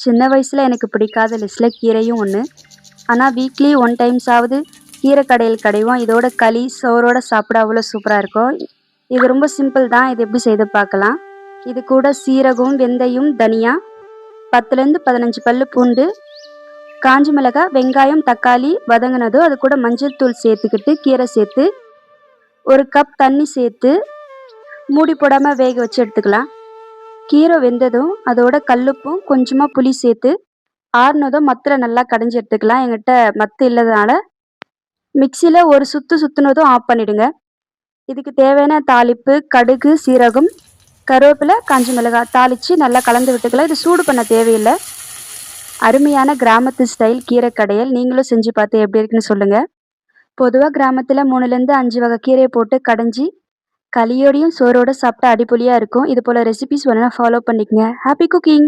சின்ன வயசுல எனக்கு பிடிக்காத லிஸ்ட்ல கீரையும் ஒன்று. ஆனால் வீக்லி ஒன் டைம்ஸ் ஆவது கீரை கடையில் கிடைக்கும். இதோட களி சோறோட சாப்பிட அவ்வளோ சூப்பராக இருக்கும். இது ரொம்ப சிம்பிள் தான். இது எப்படி செய்து பார்க்கலாம். இது கூட சீரகம், வெந்தயம், தனியா, 10லேருந்து 15 பல்லு பூண்டு, காஞ்ச மிளகாய், வெங்காயம், தக்காளி வதங்கினதும் அது கூட மஞ்சள் தூள் சேர்த்துக்கிட்டு கீரை சேர்த்து 1 கப் தண்ணி சேர்த்து மூடி போடாமல் வேக வச்சு எடுத்துக்கலாம். கீரை வெந்ததும் அதோட கல்லுப்பும் கொஞ்சமாக புளி சேர்த்து ஆறுனதும் மத்தில் நல்லா கடைஞ்சி எடுத்துக்கலாம். என்கிட்ட மத்து இல்லாதனால மிக்சியில் ஒரு சுற்று சுற்றுனதும் ஆஃப் பண்ணிடுங்க. இதுக்கு தேவையான தாளிப்பு கடுகு, சீரகம், கருவேப்பிலை, காஞ்ச மிளகாய் தாளித்து நல்லா கலந்து விட்டுக்கலாம். இது சூடு பண்ண தேவையில்லை. அருமையான கிராமத்து ஸ்டைல் கீரை கடையல். நீங்களும் செஞ்சு பார்த்து எப்படி இருக்குன்னு சொல்லுங்கள். பொதுவாக கிராமத்தில் 3லேருந்து 5 வகை கீரையை போட்டு கடைஞ்சி களியோடையும் சோறோட சாப்பிட்டா அடிப்பொலியாக இருக்கும். இது போல் ரெசிபிஸ் வேணும்னா ஃபாலோ பண்ணிக்கங்க. Happy cooking.